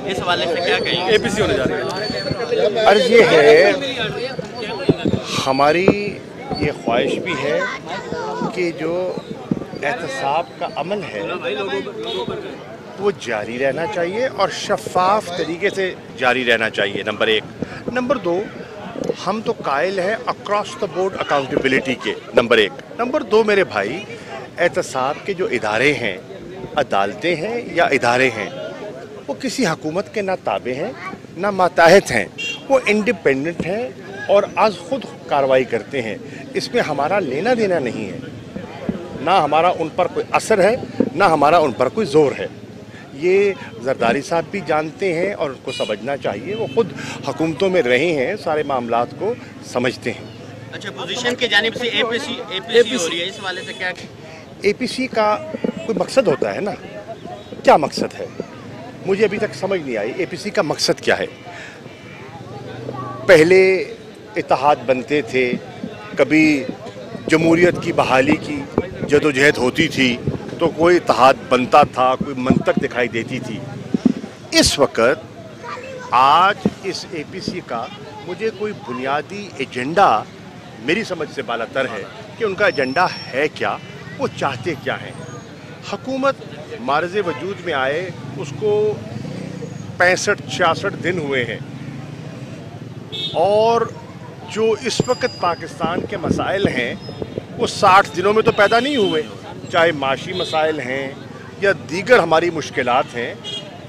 इस हवाले से क्या कहेंगे? एपीसी होने जा रही है। अर्ज ये है, हमारी ये ख्वाहिश भी है कि जो एहतसाब का अमल है वो जारी रहना चाहिए और शफाफ तरीके से जारी रहना चाहिए, नंबर एक। नंबर दो, हम तो कायल हैं अक्रॉस द बोर्ड अकाउंटेबिलिटी के, नंबर एक। नंबर दो, मेरे भाई, एहतसाब के जो इदारे हैं, अदालतें हैं या इदारे हैं, वो किसी हुकूमत के ना ताबे हैं ना माताहत हैं, वो इंडिपेंडेंट हैं और आज खुद कार्रवाई करते हैं। इसमें हमारा लेना देना नहीं है, ना हमारा उन पर कोई असर है, ना हमारा उन पर कोई ज़ोर है। ये जरदारी साहब भी जानते हैं और उनको समझना चाहिए, वो खुद हुकूमतों में रहे हैं, सारे मामलात को समझते हैं। अच्छा, पोजीशन की जानिब से एपीसी हो रही है, इस हवाले से क्या? एपीसी का कोई मकसद होता है ना, क्या मकसद है? मुझे अभी तक समझ नहीं आई एपीसी का मकसद क्या है। पहले इत्तेहाद बनते थे, कभी जमहूरियत की बहाली की जदोजहद होती थी तो कोई इत्तेहाद बनता था, कोई मंतक दिखाई देती थी। इस वक्त आज इस एपीसी का मुझे कोई बुनियादी एजेंडा मेरी समझ से बालातर है कि उनका एजेंडा है क्या, वो चाहते क्या हैं। हुकूमत मार्ज़े वजूद में आए उसको 65-66 दिन हुए हैं और जो इस वक्त पाकिस्तान के मसाइल हैं वो 60 दिनों में तो पैदा नहीं हुए, चाहे माशी मसाइल हैं या दीगर हमारी मुश्किलात हैं।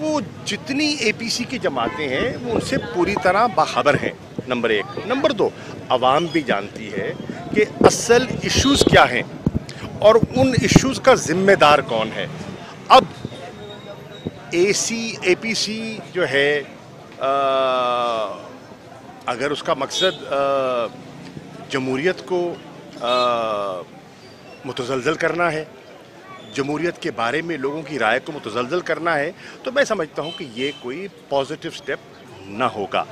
वो जितनी एपीसी की जमातें हैं वो उनसे पूरी तरह बाखबर हैं, नंबर एक। नंबर दो, आवाम भी जानती है कि असल इश्यूज़ क्या हैं और उन इश्यूज़ का ज़िम्मेदार कौन है। अब एपीसी जो है, अगर उसका मकसद जमहूरियत को मुतज़लज़ल करना है, जमहूरियत के बारे में लोगों की राय को मुतज़लज़ल करना है, तो मैं समझता हूँ कि ये कोई पॉजिटिव स्टेप ना होगा।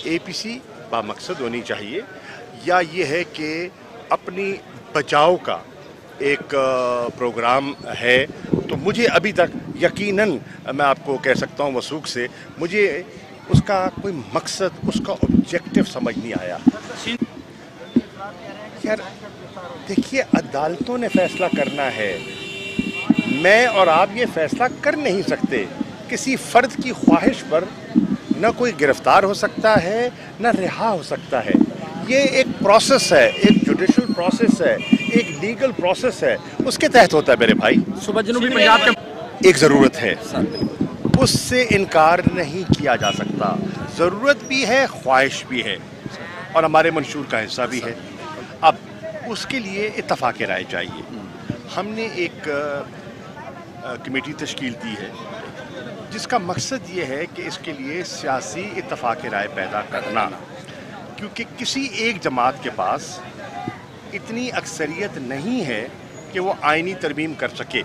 एपीसी बामकसद होनी चाहिए, या ये है कि अपनी बचाव का एक प्रोग्राम है। तो मुझे अभी तक यकीनन मैं आपको कह सकता हूँ वसूख से, मुझे उसका कोई मकसद, उसका ऑब्जेक्टिव समझ नहीं आया। यार देखिए, अदालतों ने फैसला करना है, मैं और आप ये फैसला कर नहीं सकते। किसी फ़र्द की ख्वाहिश पर न कोई गिरफ्तार हो सकता है न रिहा हो सकता है। ये एक प्रोसेस है, एक जुडिशल प्रोसेस है, एक लीगल प्रोसेस है, उसके तहत होता है मेरे भाई। सुबह जनूबी पंजाब के एक ज़रूरत है, उससे इनकार नहीं किया जा सकता। ज़रूरत भी है, ख्वाहिश भी है और हमारे मंशूर का हिस्सा भी है। अब उसके लिए इत्तफाक़ राय चाहिए। हमने एक कमेटी तश्कील दी है जिसका मकसद ये है कि इसके लिए सियासी इत्तफाक़ राय पैदा करना, क्योंकि किसी एक जमात के पास इतनी अक्सरियत नहीं है कि वो आइनी तरमीम कर सके।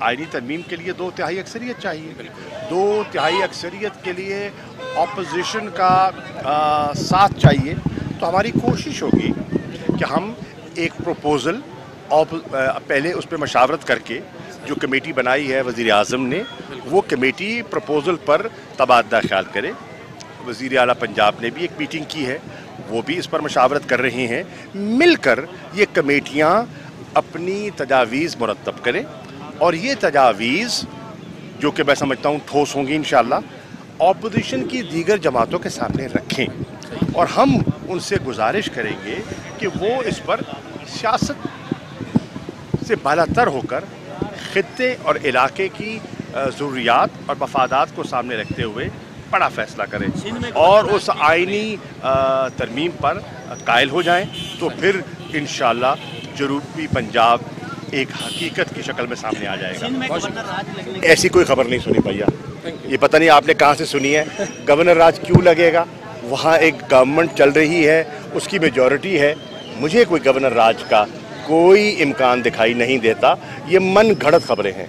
आइनी तरमीम के लिए 2/3 अक्सरियत चाहिए। 2/3 अक्सरियत के लिए ऑपोजिशन का साथ चाहिए। तो हमारी कोशिश होगी कि हम एक प्रपोज़ल पहले उस पर मशावरत करके, जो कमेटी बनाई है वज़ीर आज़म ने, वो कमेटी प्रपोज़ल पर तबादला ख्याल करे। वज़ीर आला पंजाब ने भी एक मीटिंग की है, वो भी इस पर मशावरत कर रही हैं। मिलकर ये कमेटियाँ अपनी तजावीज़ मुरतब करें और ये तजावीज़, जो कि मैं समझता हूँ ठोस होंगी इंशाअल्लाह, ऑपोजिशन की दीगर जमातों के सामने रखें और हम उनसे गुजारिश करेंगे कि वो इस पर सियासत से बालातर होकर खित्ते और इलाके की ज़रूरियात और मफादात को सामने रखते हुए बड़ा फ़ैसला करें और उस आइनी तरमीम पर कायल हो जाएं। तो फिर इंशाअल्लाह जनूबी पंजाब एक हकीकत की शक्ल में सामने आ जाएगा। ऐसी कोई खबर नहीं सुनी भैया, ये पता नहीं आपने कहाँ से सुनी है। गवर्नर राज क्यों लगेगा? वहाँ एक गवर्नमेंट चल रही है, उसकी मेजॉरिटी है। मुझे कोई गवर्नर राज का कोई इम्कान दिखाई नहीं देता। ये मन घड़त खबरें हैं।